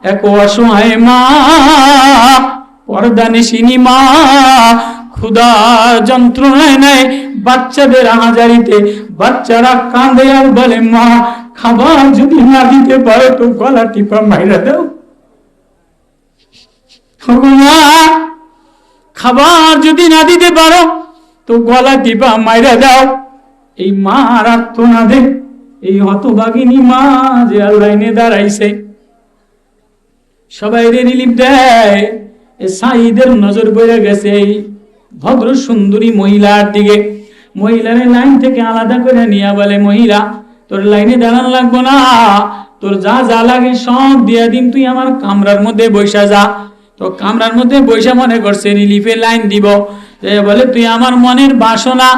এক অসহায় মা, পর্দানিশিনী মা, ক্ষুধা যন্ত্রণায় নেয় বাচ্চাদের আহাজারিতে। বাচ্চারা কাঁদে আর বলে, মা খাবার যদি না দিতে পারো তো গলা টিপা মাইরা দাও। মা খাবার যদি না দিতে পারো তো গলা টিপা মাইরা দাও। এই মা আর্তনাদে এই হতভাগিনী মা যে লাইনে দাঁড়াইছে, সবাই রিলিফ দেয়। সাইদের নজর পড়ে গেছে এই ভদ্র সুন্দরী মহিলার দিকে। মহিলার লাইন থেকে আলাদা করে নিয়ে বলে, মহিলা তোর লাইনে দাঁড়ানো লাগবো না, তোর যা যা লাগে সব দিয়া দিন, তুই আমার কামরার মধ্যে বৈশা যা। তো কামরার মধ্যে বৈশা মনে করছে রিলিফে লাইন দিব। বলে, তুই আমার মনের বাসনা,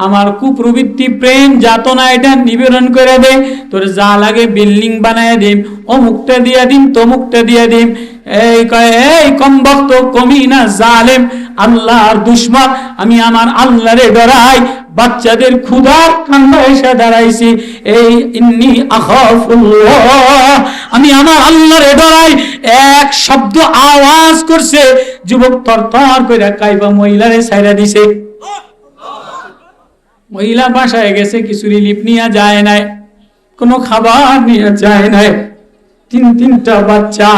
আমার কুপ্রবৃত্তি, প্রেম, যাতনা এটা নিবেদন করে দে, তোর যা লাগে বিল্ডিং বানায় দিম, অমুকটা দিয়া দিম, তমুকটা দিয়া দিম। এই কমবক্ত, কমিনা, জালেম, আল্লাহর দুশমন, আমি আমার আল্লাহরে ডরাই। বাচ্চাদের ক্ষুধার কান্না এসে দাঁড়াইছি, এই ইন্নী আখাফুল্লাহ, আমি আমার আল্লাহরে ডরাই। এক শব্দ আওয়াজ করছে, যুবক থরথর করে কাইবা মহিলারে ছাইরা দিছে। মহিলা বাসায় গেছে, কিছু রিলিফ নিয়ে যায় নাই, কোনো খাবার নিয়ে যায় নাই। তিনটা বাচ্চা,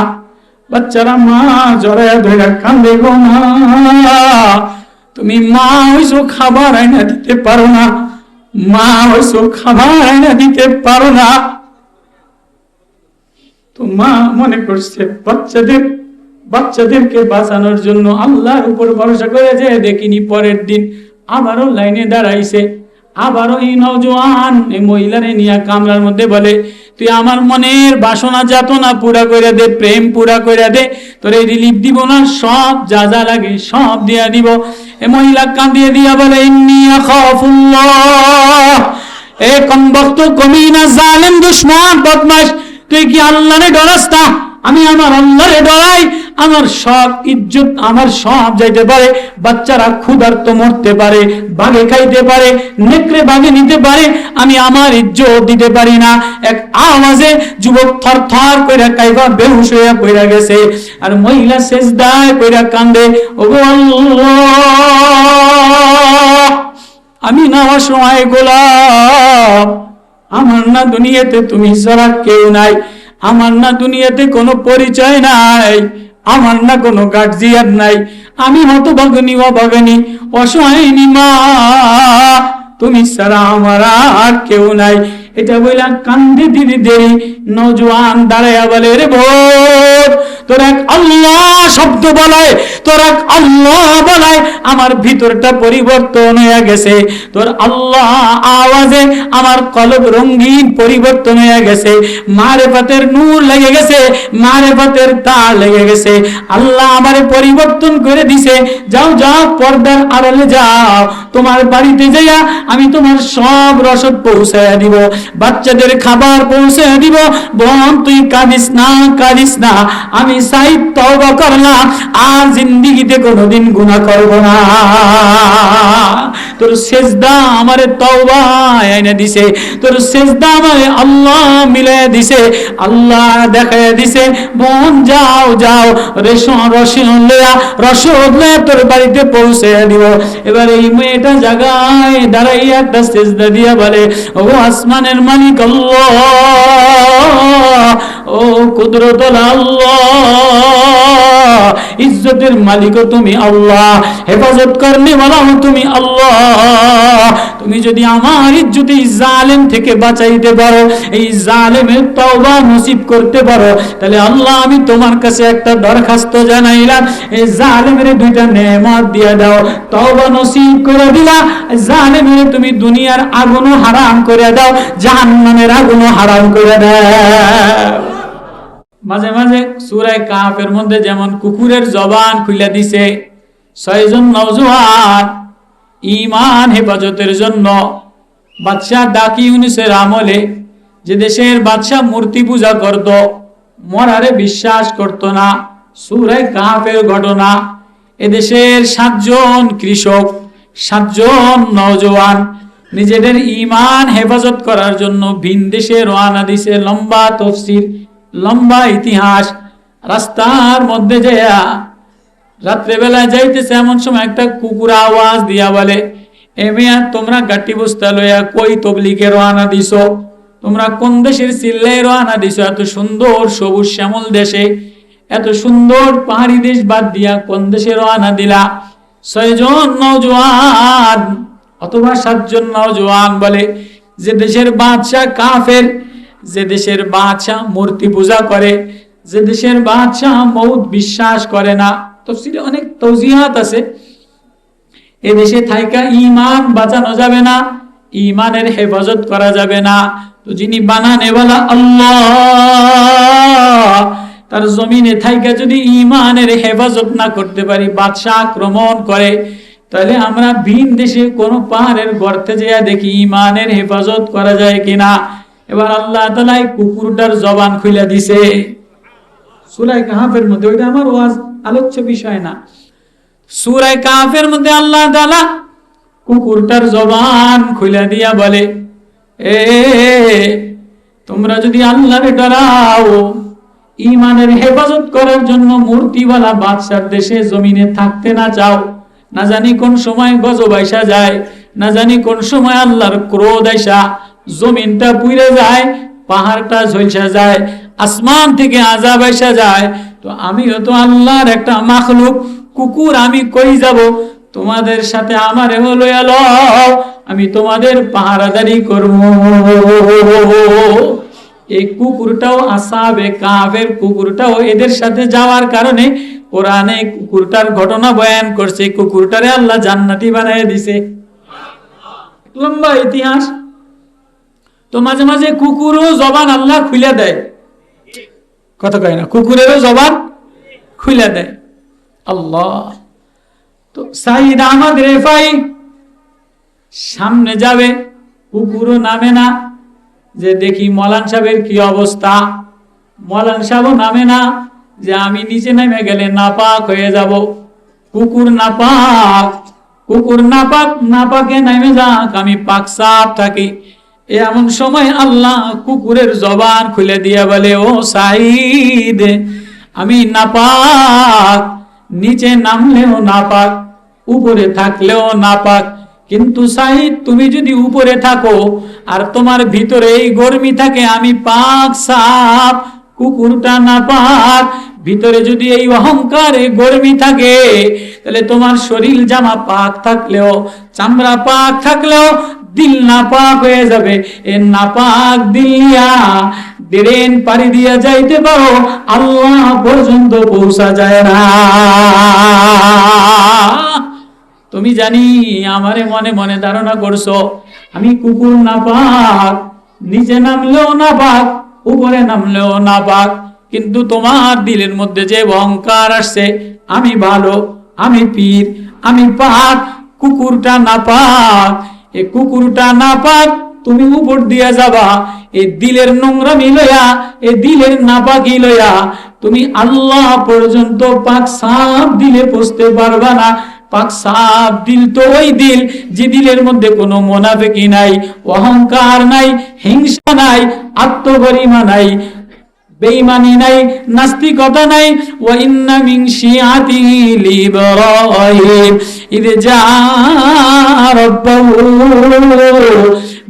বাচ্চারা মা জড়ায় ধরে কান্দে, গো মা তুমি মা হইছো, খাবার আইনা দিতে পারো না, মা হইছো, খাবার আইনা দিতে পারো না। তো মা মনে করছে বাচ্চাদেরকে বাঁচানোর জন্য আল্লাহর উপর ভরসা করে যে দেখিনি। পরের দিন আবারও লাইনে দাঁড়াইছে, আবারও এই নওজোয়ান এই মহিলারে নিয়ে কামরার মধ্যে বলে, তুই আমার মনের বাসনা যাতনা পুরা করে দে, প্রেম পুরা করে দে, তোর এই রিলিফ দিব না, সব যা যা লাগে সব দিয়া দিব। এ মহিলা কাঁদিয়ে দিয়া বলে, ইন্নী আখাফুল্লাহ, এ কমবক্ত, কমিনা, জালেম, দুশমন, বদমাশ, তুই কি আল্লাহরে ডরাস না? আমি আমার আল্লাহরে ডরাই। আমার সব ইজ্জত, আমার সব যাইতে পারে, বাচ্চারা ক্ষুধার্ত মরতে পারে, বাঘে খাইতে পারে, নেকড়ে বাঘে নিতে পারে, আমি আমার ইজ্জত দিতে পারি না। এক আওয়াজে যুবক থরথর কইরা কাইবা বেহুশ হইয়া পড়ে গেছে। আর মহিলা সেজদায় কইরা কান্দে, ওগো আল্লাহ, আমি না অসহায় গোলাম, আমার না দুনিয়াতে তুমি ছাড়া কেউ নাই, আমার না দুনিয়াতে কোনো পরিচয় নাই, আমার না কোনো গার্জিয়ান নাই, আমি হতভাগিনী, অভাগিনী, অসহায়িনী মা, তুমি ছাড়া আমার আর কেউ নাই। এটা বইলা কান্দে দিদি দেরি। নওজোয়ান দাঁড়াইয়া বলে, রে ভোর, তোর এক আল্লাহ শব্দ বলায়, তোর এক আল্লাহ বলায় আমার ভিতরটা পরিবর্তন হয়ে গেছে, তোর আল্লাহ আওয়াজে আমার কলব রঙিন পরিবর্তন হয়ে গেছে, মারেফাতের নূর লেগে গেছে, মারেফাতের তার লেগে গেছে, আল্লাহ আমারে পরিবর্তন করে দিছে। যাও যাও, পর্দার আড়ালে যাও, তোমার বাড়িতে যাইয়া আমি তোমার সব রসদ পৌঁছাইয়া দিব, বাচ্চাদের খাবার পৌঁছাইয়া দিব। বোন তুই কাঁদিস না, কাঁদিস না, আমি সাইদ তওবা করলাম, আর জিন্দেগিতে কোনোদিন গুনাহ করব না। তোর সেজদা আমারে তওবা আইনা দিছে, তোর সেজদা আমারে আল্লাহ মিলাইয়া দিছে, আল্লাহ দেখাইয়া দিছে। বোন যাও যাও, রসদ লইয়া তোর বাড়িতে পৌঁছাইয়া দিব। এবার এই মেয়েটা জায়গায় দাঁড়াইয়া একটা সেজদা দিয়া বলে, ও আসমানের মালিক আল্লাহ, ও কুদরতুল আল্লাহ, ইজ্জতের মালিক তুমি আল্লাহ, হেফাজত করনে ওয়ালা তুমি আল্লাহ, তুমি যদি আমার ইজ্জতে জালেম থেকে বাঁচাইতে পারো, এই জালেমের তওবা নসিব করতে পারো, তাহলে আল্লাহ আমি তোমার কাছে একটা দরখাস্ত জানাইলাম, এই জালেমের দুইটা নেয়ামত দিয়ে দাও, তওবা নসিব করে দিলা, জালেমের তুমি দুনিয়ার আগুনও হারাম করে দাও, জাহান্নামের আগুনও হারাম করে দাও। মাঝে মাঝে সূরা কাফের মধ্যে যেমন কুকুরের জবান খুলে দিছে, 6 জন নওজোয়ান ঈমান হেফাজতের জন্য বাদশাহ ডাকি ইউনুসের আমলে, যে দেশের বাদশাহ মূর্তি পূজা করত, মরারে বিশ্বাস করত না, সূরা কাফের ঘটনা। এদেশের 7 জন কৃষক, 7 জন নওজোয়ান নিজেদের ঈমান হেফাজত করার জন্য ভিন দেশে রওনা দিছে। লম্বা তফসির, লম্বা ইতিহাস, রাস্তার মধ্যে যাইয়া রাত্রেবেলা যাইতেছে, এমন সময় একটা কুকুর আওয়াজ দিয়া বলে, এ মিয়া তোমরা গাটি বস্তা লইয়া কই তবলিগে রওনা দিছো? তোমরা কোন দেশের চিল্লাই রওনা দিছো? এত সুন্দর সবুজ শ্যামল দেশে, এত সুন্দর পাহাড়ি দেশ বাদ দিয়া কোন দেশে রওনা দিলা? 6 জন নওজোয়ান অথবা 7 জন নওজোয়ান বলে, যে দেশের বাদশাহ কাফের, যে দেশের বাদশাহ মূর্তি পূজা করে, যে দেশের বাদশাহ মউত বিশ্বাস করে না। তাফসীরে অনেক তাওজিহাত আছে। এ দেশে থাইকা ঈমান বাঁচানো যাবে না, ঈমানের হেফাজত করা যাবে না। তো যিনি বানানেওয়ালা আল্লাহ, তার জমিনে থাইকা যদি ঈমানের হেফাজত না করতে পারি, বাদশাহ আক্রমণ করে, তাহলে আমরা ভিন দেশে কোন পাহাড়ের গর্তে যেয়া দেখি ঈমানের হেফাজত করা যায় কিনা। এবার আল্লাহ তাআলা কুকুরটার জবান খুলে দিছে সূরা কাহফের মধ্যে। ওইটা আমার ওয়াজ আলোচ্য বিষয় না। সূরা কাহফের মধ্যে আল্লাহ তাআলা কুকুরটার জবান খুলে দিয়া বলে, এ তোমরা যদি আল্লাহরে ডরাও, ঈমানের হেফাজত করার জন্য মূর্তিওয়ালা বাদশার দেশে জমিনে থাকতে না চাও, না জানি কোন সময় গজব আইসা যায়, না জানি কোন সময় আল্লাহর ক্রোধ আইসা জমিনটা পুড়ে যায়, পাহাড়টা ঝলসা যায়, আসমান থেকে আযাব আইসা যায়, তো আমিও তো আল্লাহর একটা মাখলুক, কুকুর, আমি কই যাব? তোমাদের সাথে আমারে লইয়া লও, আমি তোমাদের পাহারাদারি করব। এই কুকুরটাও আসহাবে কাহফের কুকুরটাও এদের সাথে যাওয়ার কারণে কোরআনে কুকুরটার ঘটনা বয়ান করছে। কুকুরটারে আল্লাহ জান্নাতি বানায় দিছে। লম্বা ইতিহাস। তো মাঝে মাঝে কুকুরও জবান আল্লাহ খুলে দেয়, কথা কয় না, কুকুরেরও জবান খুলে দেয় আল্লাহ। তো সাইদ আহমদ রেফাই সামনে যাবে, কুকুরও নামে না, যে দেখি মৌলানা সাহেবের কি অবস্থা। মৌলানা সাহেবও নামে না, যে আমি নিচে নেমে গেলে নাপাক হয়ে যাব। কুকুর নাপাক, কুকুর নাপাক, নাপাকে নেমে যাক, আমি পাক সাফ থাকি। এমন সময় আল্লাহ কুকুরের জবান খুলে দিয়া বলে, ও সাইদ, আমি নাপাক, নিচে নামলেও নাপাক, উপরে থাকলেও নাপাক, কিন্তু সাইদ তুমি যদি উপরে থাকো আর তোমার ভিতরে এই গরমি থাকে, আমি পাক সাফ, কুকুরটা নাপাক। ভিতরে যদি এই অহংকার, এই গরমি থাকে, তাহলে তোমার শরীর জামা পাক থাকলেও, চামড়া পাক থাকলেও দিল নাপাক হয়ে যাবে। এ নাপাক দিয়া ব্রেন পাড়ি দিয়া যাইতে পারো, আল্লাহ পর্যন্ত পৌঁছা যায় না। তুমি জানি আমারে মনে মনে ধারণা করছো আমি কুকুর নাপাক, নিচে নামলেও নাপাক, উপরে নামলেও নাপাক, কিন্তু তোমার দিলের মধ্যে যে অহংকার আসছে, আমি ভালো, আমি পীর, আমি পাক, কুকুরটা নাপাক। এ কুকুরটা নাপাক, তুমি উপর দিয়া যাবা, এই দিলের নোংরামি লইয়া, এই দিলের নাপাকি লইয়া তুমি আল্লাহ পর্যন্ত পাক সাফ দিলে পৌঁছতে পারবা না। পাক সাফ দিল তো ওই দিল যে দিলের মধ্যে কোনো মুনাফিকি নাই, অহংকার নাই, হিংসা নাই, আত্মগরিমা নাই, বেঈমানি নাই, নাস্তিকতা নাই। ওয়া ইন্না মিন শিয়াতিহি লিইব্রাহিম ইয জাআ রাব্বাহু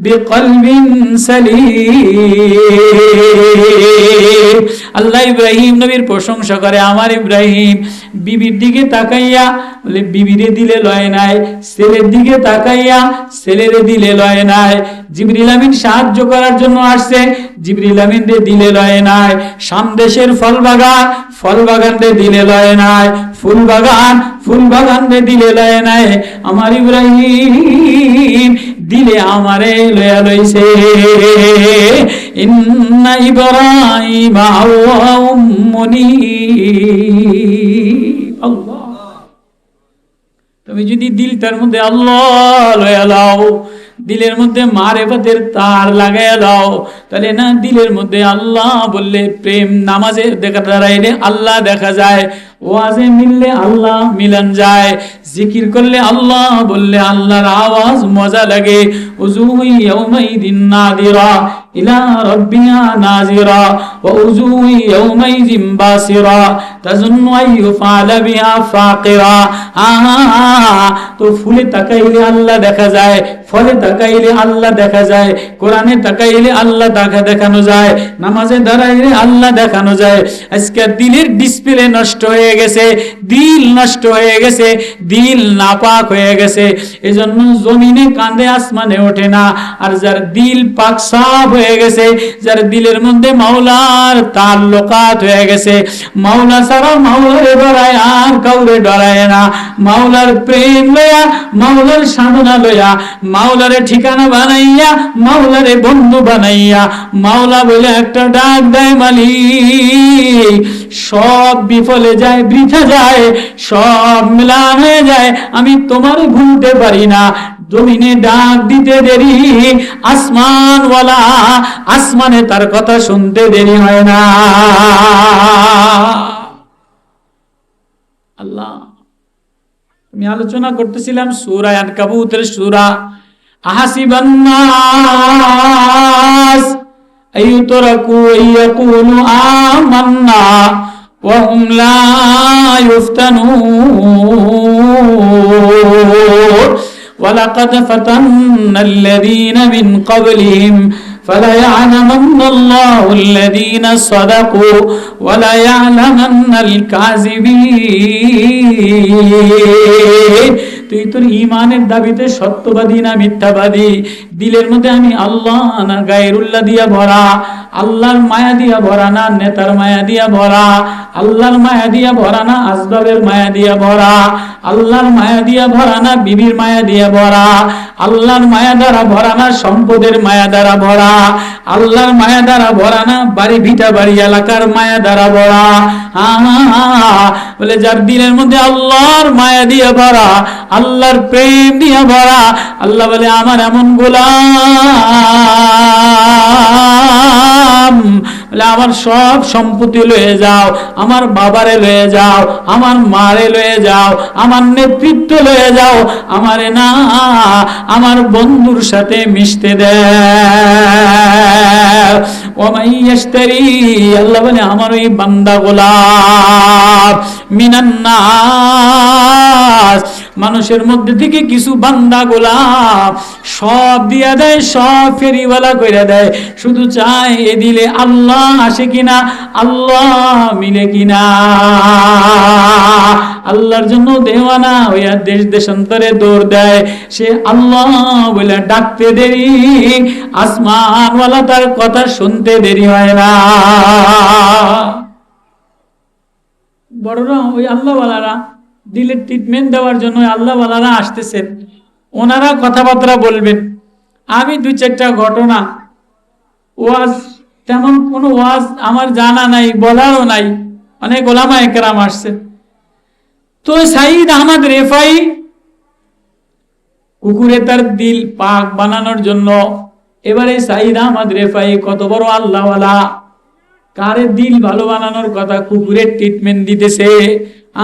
বিকলবিন সালিম। আল্লাহ ইব্রাহিম নবীর প্রশংসা করে, আমার ইব্রাহিম বিবির দিকে তাকাইয়া বলে বিবিরে দিলে লয় নাই, ছেলের দিকে তাকাইয়া ছেলেরে দিলে লয় নাই। জিবরিল আমিন সাহায্য করার জন্য আসছে, জিবরিল আমিন রে দিলে লয় নাই। সামদেশের ফল বাগান, ফল বাগান রে দিলে লয় নাই। ফুল বাগান, ফুল বাগান রে দিলে লয় নাই। আমার ইব্রাহিম দিলে আমারে লয়া লইছে। ইন্না ইব্রাহিম আওয়াহুম মুনীব। আল্লাহ, তুমি যদি দিলটার মধ্যে আল্লাহ লয়া লাও, দিলের মধ্যে মারেফতের তার লাগাইয়া দাও, তাহলে না দিলের মধ্যে আল্লাহ বললে প্রেম, নামাজের দেখা দ্বারা আল্লাহ দেখা যায়। ওয়াজে মিললে আল্লাহ মিলন যায়, জিকির করলে আল্লাহ বললে আল্লাহর আওয়াজ মজা লাগে। উজুই ইয়াউমাইদিন নাদিরা ইলা রাব্বিহা নাজিরা ওয়া উজুই ইয়াউমাইদিন বাসিরা তাজুন্নু আন ইউফআলা বিহা ফাকিরা। তো ফুলে তাকাইলে আল্লাহ দেখা যায়, ফলে তাকাইলে আল্লাহ দেখা যায়, কোরআনে তাকাইলে আল্লাহ দেখানো যায়, নামাজে দাঁড়াইলে আল্লাহ দেখানো যায়। আজকে দিলের ডিসপ্লে নষ্ট হয়ে গেছে, দিল নষ্ট হয়ে গেছে, দিল নাপাক হয়ে গেছে, এজন্য জমিনে কাঁদে আসমানে ওঠে না। আর যার দিল পাক সাফ হয়ে গেছে, যার দিলের মধ্যে মাওলার তাল্লুকাত হয়ে গেছে, মাওলা ছাড়া মাওলারে ডরায় আর কাউরে ডরায় না। মাওলার প্রেম লয়া, মাওলার সাধনা লয়া, মাওলারে ঠিকানা বানাইয়া, মাওলারে বন্ধু বানাইয়া, মাওলা বলে একটা ডাক দেয় মালিক, সব বিফলে যায়, বৃথা যায়, সব মিলান হয়ে যায়। আমি তোমার ভুলতে পারি না। জমিনে ডাক দিতে দেরি, আসমানওয়ালা আসমানে তার কথা শুনতে দেরি হয় না। আল্লাহ, আমি আলোচনা করতেছিলাম সূরা আনকাবুতের সূরা, আহাসিবান নাস আইয়ুতরাকু আইয়াকুলু আমান্না ওয়া হুম লা ইফতানুন ওয়ালাকাদ ফাতান্নাল্লাযীনা মিন ক্বাবলিহিম فَلَيَعْلَمَنَّ اللَّهُ الَّذِينَ صَدَقُوا وَلَيَعْلَمَنَّ الْكَاذِبِينَ। তুই তোর ঈমানের দাবিতে সত্যবাদী না মিথ্যাবাদী? দিলের মধ্যে আমি আল্লাহ না গায়রুল্লাহ দিয়া ভরা, আল্লাহর মায়া দিয়া ভরা না নেতার মায়া দিয়া ভরা, আল্লাহর মায়া দিয়া ভরা না আসবাবের মায়া দিয়া ভরা, আল্লাহর মায়া দিয়া ভরা না বিবির মায়া দিয়া ভরা, আল্লাহর মায়া দ্বারা ভরা না সম্পদের মায়া দ্বারা ভরা, আল্লাহর মায়া দ্বারা ভরা না বাড়ি ভিটা বাড়ি এলাকার মায়া দ্বারা ভরা। বলে যার দিলের মধ্যে আল্লাহর মায়া দিয়া ভরা, আল্লাহর প্রেম দিয়া ভরা, আল্লাহ বলে আমার এমন গোলাম, বলে আমার সব সম্পত্তি লয়ে যাও, আমার বাবারে লয়ে যাও, আমার মারে লয়ে যাও, আমার নেতৃত্ব লয়ে যাও, আমারে না আমার বন্ধুর সাথে মিশতে দেয়। ওমাই ইশতারি, আল্লাহ বলে আমার ওই বান্দা গোলাম, মিনান নাস, মানুষের মধ্যে থেকে কিছু বান্দা গোলাম সব দিয়া দেয়, সব ফেরিওয়ালা কইরা দেয়, শুধু চায় এ দিলে আল্লাহ আসে কিনা, আল্লাহ মিলে কিনা। আল্লাহর জন্য দেওয়ানা হইয়া দেশ দেশান্তরে দৌড় দেয়, সে আল্লাহ বলে ডাকতে দেরি, আসমানওয়ালা তার কথা শুনতে দেরি হয় না। বড়রা ওই আল্লাহওয়ালারা দিলের ট্রিটমেন্ট দেওয়ার জন্য আল্লাহওয়ালারা আসতেছেন, ওনারা কথাবার্তা বলবেন। আমি দু চারটা ঘটনা, ওয়াজ তেমন কোনো ওয়াজ আমার জানা নাই, বলারও নাই, অনেক ওলামা একরাম আসছে। তো সাইদ আহমদ রেফাই কুকুরে তার দিল পাক বানানোর জন্য, এবারে সাইদ আহমদ রেফাই কত বড় আল্লাহওয়ালা, কারে দিল ভালো বানানোর কথা কুকুরের ট্রিটমেন্ট দিতেছে।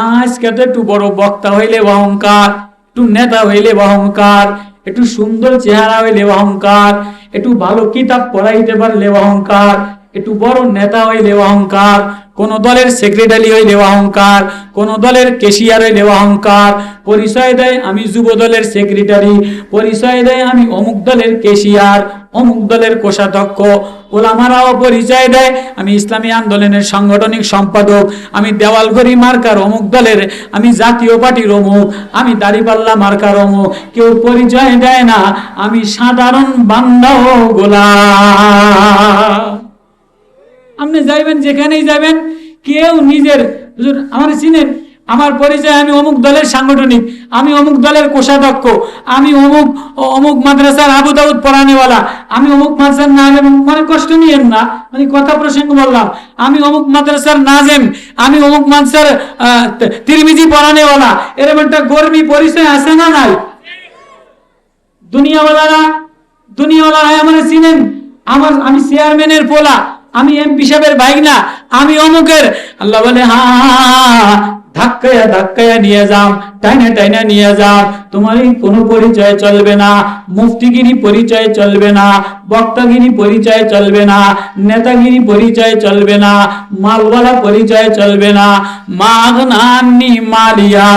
আজকে তো একটু বড় বক্তা হইলে অহংকার, একটু নেতা হইলে অহংকার, একটু সুন্দর চেহারা হইলে অহংকার, একটু ভালো কিতাব পড়াইতে পারলে অহংকার, একটু বড় নেতা হইলে অহংকার, কোন দলের সেক্রেটারি হইলে অহংকার, কোন দলের কেশিয়ার হইলে অহংকার, পরিচয় দেয় আমি যুব দলের সেক্রেটারি, পরিচয় দেয় আমি অমুক দলের কেশিয়ার, অমুক দলের কোষাধ্যক্ষ। ওলামারাও পরিচয় দেয় আমি ইসলামী আন্দোলনের সাংগঠনিক সম্পাদক, আমি দেওয়ালঘড়ি মার্কার অমুক দলের, আমি জাতীয় পার্টির অমুক, আমি দাড়িপাল্লা মার্কার অমুক। কেউ পরিচয় দেয় না আমি সাধারণ বান্দা ও গোলাম। আপনি যাইবেন যেখানেই যাবেন, কেউ নিজের আমার চিনেন, আমার পরিচয় আমি অমুক দলের সাংগঠনিক, আমি অমুক দলের কোষাধ্যক্ষ, আমি অমুক অমুক মাদ্রাসার আবু দাউদ পড়ানেওয়ালা, আমি অমুক মাদ্রাসার নাজেম, মানে কষ্ট নিয়েন না, মানে কথা প্রসঙ্গ বললাম, আমি অমুক মাদ্রাসার নাজেম, আমি অমুক মাদ্রাসার তিরমিজি পড়ানেওয়ালা, এরকম একটা গর্বী পরিচয় আছে না নাই? দুনিয়াওয়ালারা আমার চিনেন, আমি চেয়ারম্যানের পোলা, আমি এমপি সাহেবের ভাই না, আমি অমুকের। আল্লাহ বলে হ্যাঁ ধাক্কায়া ধাক্কায়া নিয়ে যাও, টাইনা টাইনা নিয়ে যাও। তোমার এই কোনো পরিচয় চলবে না, মুফতিগিরি পরিচয় চলবে না, বক্তাগিরি পরিচয় চলবে না, নেতাগিরি পরিচয় চলবে না, মালওয়ালা পরিচয় চলবে না। মাগনানি মালিয়া,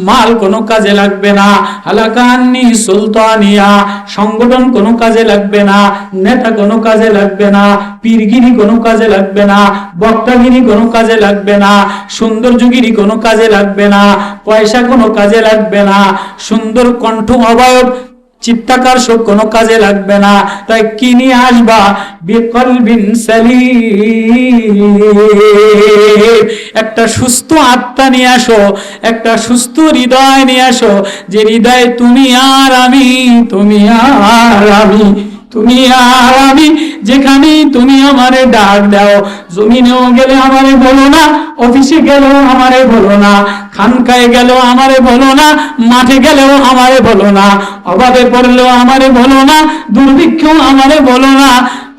মাল কোনো কাজে লাগবে না। হালাকানি সুলতানিয়া, সংগঠন কোনো কাজে লাগবে না, নেতা কোনো কাজে লাগবে না, পীরগিরি কোনো কাজে লাগবে না, বক্তাগিরি কোনো কাজে লাগবে না, সৌন্দর্যগিরি কোনো কাজে লাগবে না, পয়সা কোনো কাজে লাগবে না, সুন্দর কণ্ঠ অবয়ব চিত্তাকার সব কোনো কাজে লাগবে না। তাই কি নিয়ে আসবা? বিকলবিন সালিম, একটা সুস্থ আত্মা নিয়ে আসো, একটা সুস্থ হৃদয় নিয়ে আসো, যে হৃদয়ে তুমি আর আমি, তুমি আর আমি, তুমি আর আমি, যেখানে তুমি আমারে ডাক দাও। জমিনেও গেলে আমারে বলো না, অফিসে গেলেও আমারে বলো না, খানকায় গেলেও আমারে বলো না, মাঠে গেলেও আমারে বলো না, অভাবে পড়লেও আমারে বলো না, দুর্ভিক্ষেও আমারে বলো না,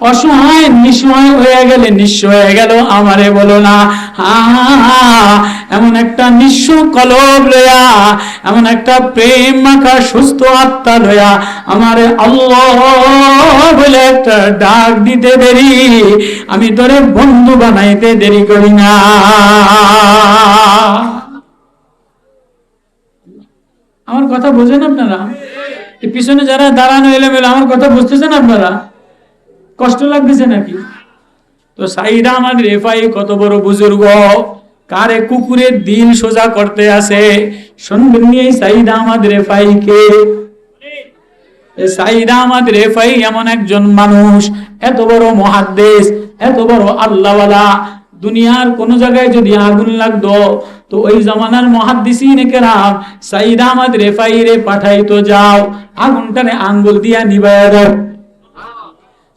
অসহায় নিঃসহায় হয়ে গেলে নিঃস্ব হয়ে গেল আমারে বলো না। এমন একটা নিঃস্ব কলব লয়া, এমন একটা প্রেম মাখা সুস্থ আত্মা লয়া আমারে আল্লাহ বলে একটা ডাক দিতে দেরি, আমি তোরে বন্ধু বানাইতে দেরি করি না। আমার কথা বোঝেন আপনারা? পিছনে যারা দাঁড়ানো এলোমেলো, আমার কথা বুঝতেছেন আপনারা? কষ্ট লাগতেছে নাকি? তো সাইদ আহমদ রেফাই কত বড় বুজুর্গ, কারে কুকুরের দিল সোজা করতে আসে। শুনবেন এই সাইদ আহমদ রেফাই কে? সাইদ আহমদ রেফাই এমন একজন মানুষ, এত বড় মুহাদ্দিস, এত বড় আল্লাহওয়ালা। দুনিয়ার কোন জায়গায় যদি আগুন লাগতো তো ওই জামানার মুহাদ্দিসিন কেরাম সাইদ আহমদ রেফাই রে পাঠাইতো, যাও আগুনটারে আঙ্গুল দিয়া নিভাইয়া দাও।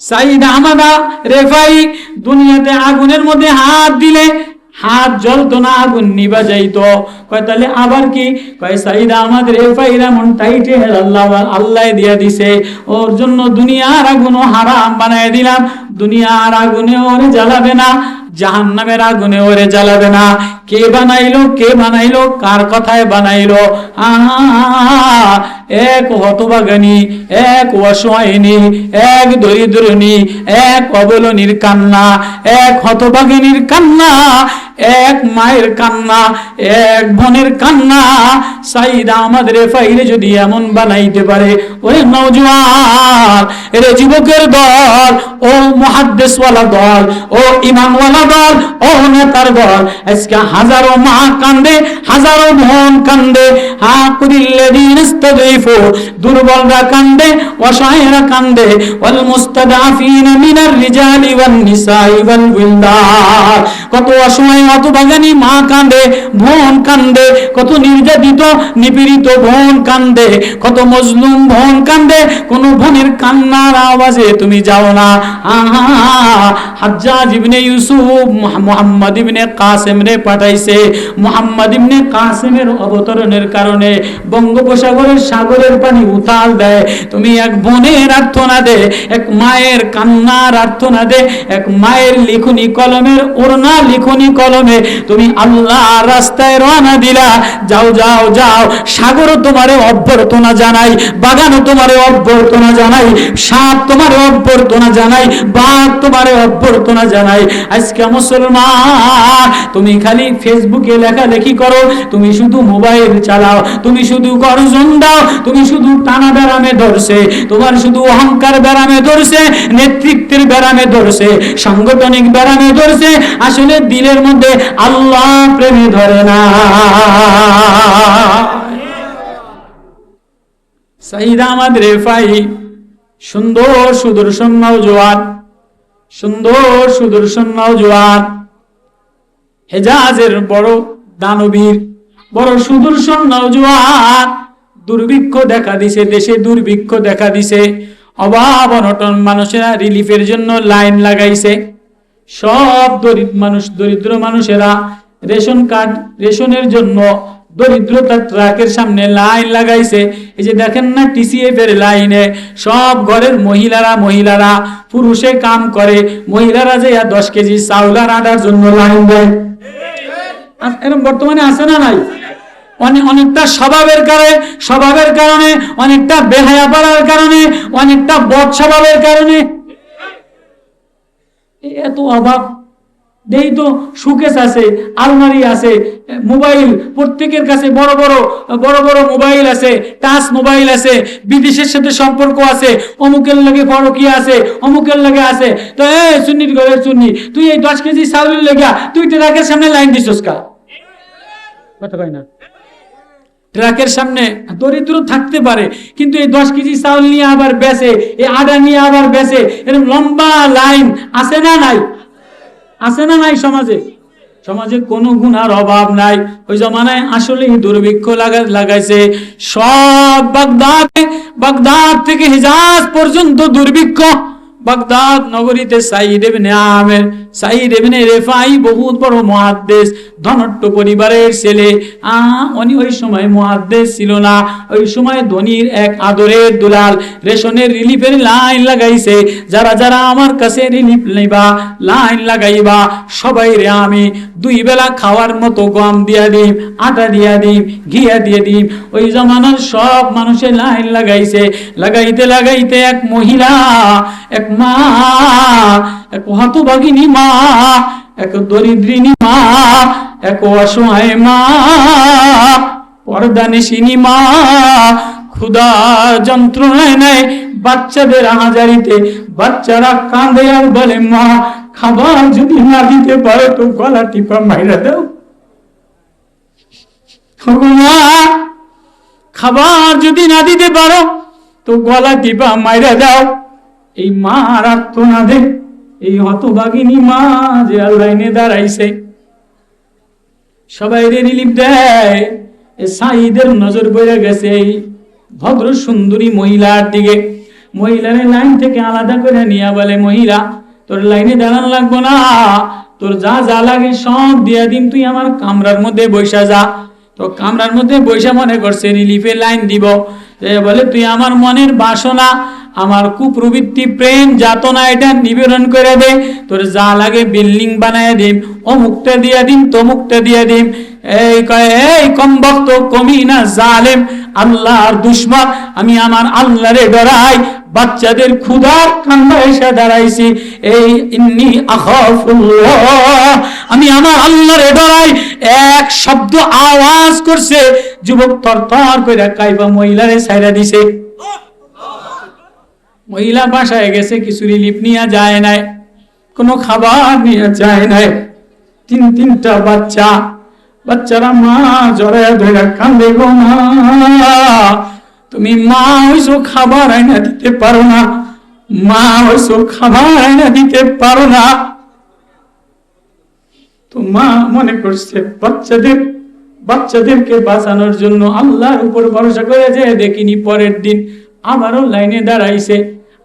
সাইদ আহমদ রেফাই দুনিয়াতে আগুনের মধ্যে হাত দিলে হাত জ্বলতো না, আগুন নিভা যাইতো। কয় তাহলে আবার কি? কয় সাইদ আহমদ রেফাই এমন টাইটে আল্লাহ দিয়া দিছে, ওর জন্য দুনিয়ার আগুনও হারাম বানায় দিলাম। দুনিয়ার আগুনে ওরে জ্বালাবে না, জাহান্নামের আগুনে ওরে জ্বালাবে না। কে বানাইলো? কে বানাইলো? কার কথায় বানাইলো? এক হতভাগানী, এক অসহায়িনী, এক দরিদ্রনী, এক অবলনীর কান্না, এক হতভাগিনীর কান্না, এক মায়ের কান্না, এক বোনের কান্না। সাইদ আহমদ রেফাইরে যদি এমন বানাইতে পারে, ওরে নওজোয়ান, এরে যুবকের দল, ও মুহাদ্দিসওয়ালা দল, ও ইমামওয়ালা দল, ও নেতার দল, আজকে হাজারো মা কান্দে, হাজারো বোন কান্দে। দুর্বলরা কান্দে, অসহায়রা কান্দে। ওয়াল মুস্তাদাফিনা মিনার রিজালি ওয়ান নিসাই ওয়াল উইলদান, কত অসহায় হতভাগিনী মা কান্দে, বোন কান্দে, কত নির্যাতিত নিপীড়িত বোন কান্দে, কত মজলুম বোন কান্দে। কোন বোনের কান্নার আওয়াজে তুমি যাও না। হাজ্জাজ ইবনে ইউসুফ মুহাম্মদ ইবনে কাসিম রে পাঠাইছে। মুহাম্মদ ইবনে কাসিমের অবতরণের কারণে বঙ্গোপসাগরের সাগরের পানি উতাল দেয়। তুমি এক বোনের আর্তনাদে, এক মায়ের কান্নার আর্তনাদে, এক মায়ের লিখনি কলমের ওড়না লিখনি কলমে তুমি আল্লাহর রাস্তায় রওনা দিলা। যাও যাও যাও, সাগরও তোমারে অভ্যর্থনা জানাই, বাগানও তোমারে অভ্যর্থনা জানাই, সাপ তোমারে অভ্যর্থনা জানাই, বাঘ তোমারে অভ্যর্থনা জানাই। আজকে মুসলমান, তুমি খালি ফেসবুকে লেখালেখি করো, তুমি শুধু মোবাইল চালাও, তুমি শুধু গর্জন দাও, তুমি শুধু টানা ব্যারামে ধরছে, তোমার শুধু অহংকার ব্যারামে ধরছে, নেতৃত্বের ব্যারামে ধরছে, সাংগঠনিক ব্যারামে ধরছে। আসলে দিলের মধ্যে আল্লাহ প্রেমে ধরে না। সাইদ আহমদ রেফাই সুন্দর সুদর্শন নওজোয়ান, সুন্দর সুদর্শন নওজোয়ান, হেজাজের বড় দানবীর, বড় সুদর্শন নওজোয়ান। দুর্ভিক্ষ দেখা দিছে, দেশে দুর্ভিক্ষ দেখা দিছে, অভাব অনটন, মানুষেরা রিলিফের জন্য লাইন লাগাইছে। সব দরিদ্র মানুষেরা রেশন কার্ড, রেশনের জন্য দরিদ্রতা ট্রাকের সামনে লাইন লাগাইছে। এই যে দেখেন না টিসিএফ এর লাইনে সব ঘরের মহিলারা পুরুষে কাম করে, মহিলারা যে 10 কেজি চাউল আর আটার জন্য লাইন দেয়। এরকম বর্তমানে আছে না নাই? অনেকটা স্বভাবের কারণে, অনেকটা বেহায়া পাড়ার কারণে, অনেকটা বদ স্বভাবের কারণে এত অভাব। দেই তো সুকেস আছে, আলমারি আছে, মোবাইল প্রত্যেকের কাছে বড় বড় মোবাইল আছে, টাচ মোবাইল আছে, বিদেশের সাথে সম্পর্ক আছে, অমুকের লাগে পরকিয়া আছে, অমুকের লাগে আছে। তো সুন্নির ঘরের সুন্নি, তুই এই 10 কেজি চাউলের লেগা তুই ট্রাকের সামনে লাইন দিছস কা? কথা কয় না? ট্রাকের সামনে দরিদ্র থাকতে পারে, কিন্তু এই 10 কেজি চাউল নিয়ে আবার বেচে, এই আটা নিয়ে আবার বেচে, এরকম লম্বা লাইন আছে না নাই? আছে না নাই? সমাজে কোনো গুনার অভাব নাই। ওই জমানায় আসলে দুর্ভিক্ষ লাগাইছে সব। বাগদাদ থেকে হিজাজ পর্যন্ত দুর্ভিক্ষ। বাগদাদ নগরীতে সাইদ ইবনে রেফাই বহুত বড় মুহাদ্দিস, ধনাঢ্য পরিবারের ছেলে। উনি ওই সময় মুহাদ্দিস ছিল না, ওই সময় ধনীর এক আদরের দুলাল। রেশনের রিলিফের লাইন লাগাইছে, যারা আমার কাছে রিলিফ নেবা, লাইন লাগাইবা, সবাই রে আমি 2 বেলা খাওয়ার মতো গম দিয়া দিম, আটা দিয়া দিম, ঘিয়া দিয়ে দিম। ওই জমানার সব মানুষের লাইন লাগাইতে এক মহিলা, এক মা, এক হতভাগিনী মা, এক দরিদ্রিনী মা, এক অসহায় মা, পর্দানিশিনী মা, ক্ষুধা যন্ত্রণায় নেয় বাচ্চাদের আহাজারিতে। বাচ্চারা কাঁদে আর বলে, মা খাবার যদি না দিতে পারো তো গলা টিপা মাইরা দাও। মা খাবার যদি না দিতে পারো তো গলা টিপা মাইরা দাও। এই মা আর্তনাদে এই হতভাগিনী মা যে লাইনে দাঁড়াইছে, সবাই রিলিফ দেয়। সাইদের নজর পড়ে গেছে এই ভদ্র সুন্দরী মহিলার দিকে। মহিলার লাইন থেকে আলাদা করে নিয়ে বলে, মহিলা তোর লাইনে দাঁড়ানো লাগবো না, তোর যা লাগে সব দিয়া দিন, তুই আমার কামরার মধ্যে বৈশা যা। তো কামরার মধ্যে বৈশা মনে করছে রিলিফের লাইন দিব। বলে, তুই আমার মনের বাসনা, আমার কুপ্রবৃত্তি, প্রেম, যাতনা এটা নিবেদন করে দে, তোর যা লাগে বিল্ডিং বানায় দিম, অমুকটা দিয়া দিম, তমুকটা দিয়া দিম। এই কমবক্ত, কমিনা, জালেম, আল্লাহর দুশমন, আমি আমার আল্লাহরে ডরাই। বাচ্চাদের ক্ষুধার কান্না এসে দাঁড়াইছি, এই ইন্নী আখাফুল্লাহ, আমি আমার আল্লাহরে ডরাই। এক শব্দ আওয়াজ করছে, যুবক তরতর করে কাইবা মহিলারে ছাইরা দিছে। মহিলা বাসায় গেছে, কিছু রিলিফ নিয়ে যায় নাই, কোনো খাবার নিয়ে যায় নাই। 3টা বাচ্চারা মা জড়ায় ধরে কান্দে, গো মা তুমি মা হইছো, খাবার আইনা দিতে পারো না, মা হইছো, খাবার আইনা দিতে পারো না। তো মা মনে করছে বাচ্চাদেরকে বাঁচানোর জন্য আল্লাহর উপর ভরসা করে যে দেখিনি। পরের দিন আবারও লাইনে দাঁড়াইছে,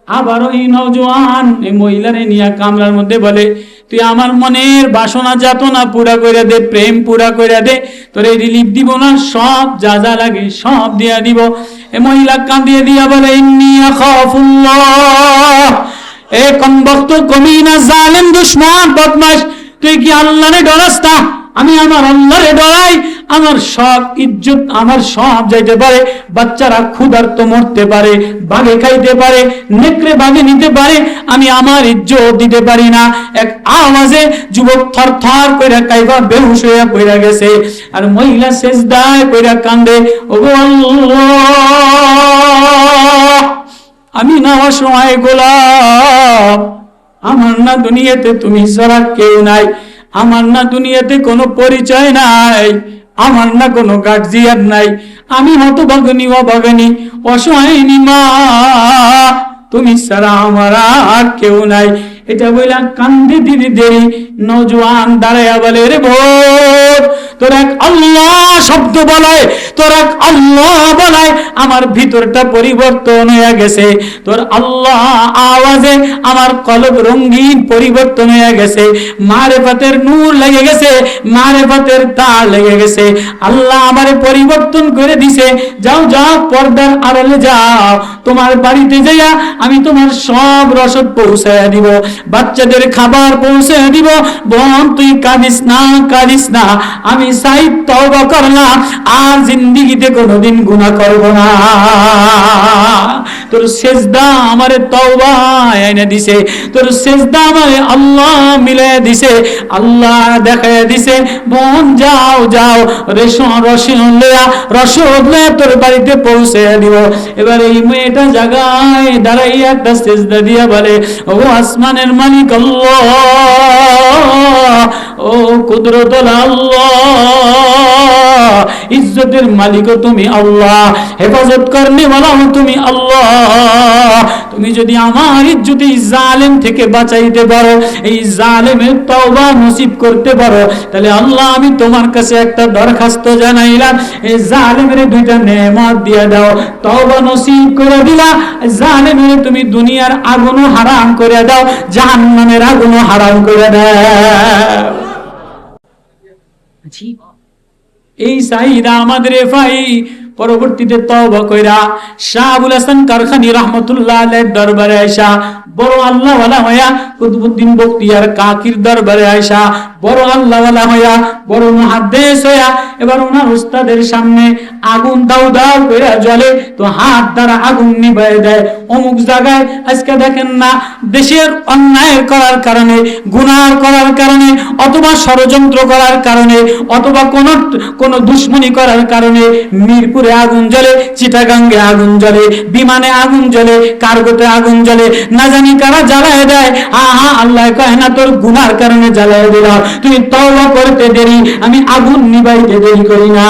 আবারও এই নওজোয়ান এই মহিলারে নিয়ে কামরার মধ্যে বলে, তুই আমার মনের বাসনা যাতনা পুরা করে দে, প্রেম পুরা করে দে, তোর এই রিলিফ দিব না, সব যা লাগে সব দিয়া দিব। এই মহিলা কাঁদিয়ে দিয়া বলে, ইন্নী আখাফুল্লাহ, এ কমবক্ত, কমিনা, জালেম, দুশমন, বদমাশ, তুই কি আল্লাহরে ডরাস না? আমি আমার আল্লাহরে ডরাই। আমার সব ইজ্জত, আমার সব যাইতে পারে, বাচ্চারা ক্ষুধার্ত মরতে পারে, বাঘে খাইতে পারে, নেকড়ে বাঘে নিতে পারে, আমি আমার ইজ্জত দিতে পারি না। এক আওয়াজে যুবক থরথর কইরা কাইবা বেহুশ হইয়া পড়া গেছে, আর মহিলা সেজদায় কইরা কান্দে, ওগো আল্লাহ, আমি না অসহায় গোলাম, আমার না দুনিয়াতে তুমি ছাড়া কেউ নাই, আমার না দুনিয়াতে কোনো পরিচয় নাই, আমার না কোনো গার্জিয়ান নাই, আমি হতভাগিনী, অভাগিনী, অসহায়িনী মা, তুমি ছাড়া আমার আর কেউ নাই। এটা বইলা কান্দে দিদি দেরি নওজোয়ান দাঁড়াইয়া বলে, রে ভোর, তোর এক আল্লাহ শব্দ বলায়, তোর এক আল্লাহ বলায় আমার ভিতরটা পরিবর্তন হয়ে গেছে, তোর আল্লাহ আওয়াজে আমার কলব রঙিন পরিবর্তন হয়ে গেছে, মারেফাতের নূর লেগে গেছে, মারেফাতের তার লেগে গেছে, আল্লাহ আমারে পরিবর্তন করে দিছে। যাও যাও, পর্দার আড়ালে যাও, তোমার বাড়িতে যাইয়া আমি তোমার সব রসদ পৌঁছাইয়া দিব, বাচ্চাদের খাবার পৌঁছাইয়া দিব। বোন তুই কাঁদিস না, কাঁদিস না, আমি সাইদ তওবা করলাম, আর জিন্দেগিতে কোনোদিন গুনাহ করব না। তোর সেজদা আমারে তওবা এনে দিছে, তোর সেজদা আমারে আল্লাহ মিলাইয়া দিছে, আল্লাহ দেখাইয়া দিছে। বোন যাও যাও, রসদ লইয়া তোর বাড়িতে পৌঁছে দিব। এবার এই মেয়েটা জায়গায় দাঁড়াইয়া একটা সেজদা দিয়া বলে, ও আসমানের মালিক আল্লাহ, ও কুদরতুল আল্লাহ, ইজ্জতের মালিকও তুমি আল্লাহ, হেফাজত করনে ওয়ালাও তুমি আল্লাহ। তুমি যদি আমার ইজ্জতি জালেম থেকে বাঁচাইতে পারো, এই জালেমের তওবা নসিব করতে পারো, তাহলে আল্লাহ আমি তোমার কাছে একটা দরখাস্ত জানাইলাম, এই জালেমের দুইটা নেয়ামত দিয়ে দাও। তওবা নসিব করে দিলা, জালেমের তুমি দুনিয়ার আগুনও হারাম করে দাও, জাহান্নামের আগুনও হারাম করে দাও। এই সাইদা আমাদের ভাই পরবর্তীতে তওবা কইরা শাহ আবুল হাসান কারখানী রাহমাতুল্লাহ আলাইহির দরবারে আয়েশা বড় আল্লাহ ওয়ালা হইয়া, কুতুবউদ্দিন বখতিয়ার কাকির দরবারে আয়েশা বড় আল্লাহ ওয়ালা হইয়া, বড় মুহাদ্দিস হইয়া, এবার ওনার উস্তাদের সামনে আগুন দাউ দাউ করে জ্বলে, তো হাত দ্বারা আগুন নিভায় দেয়। অমুক জায়গায় আজকে দেখেন না, দেশের অন্যায় করার কারণে, গুনাহ করার কারণে, অথবা ষড়যন্ত্র করার কারণে, অথবা কোন দুশ্মনী করার কারণে মিরপুরে আগুন জ্বলে, চিটাগাঙ্গে আগুন জ্বলে, বিমানে আগুন জ্বলে, কার্গোতে আগুন জ্বলে, না জানি কারা জ্বালায় দেয়। আল্লাহ কয় না তোর গুনার কারণে জ্বালায় দিলাম, তুই তওবা করতে দেরি, আমি আগুন নিভাইতে দেরি করি না।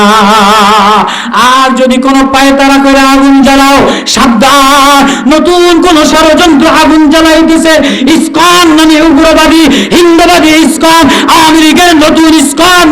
আর যদি কোনো পায়তারা করে আগুন জ্বালাও, সাবধান, নতুন কোন ষড়যন্ত্র আগুন জ্বালাইতেছে। ইসকন নামে উগ্রবাদী, হিন্দুবাদী ইসকন, আওয়ামী লীগের নতুন ইসকন।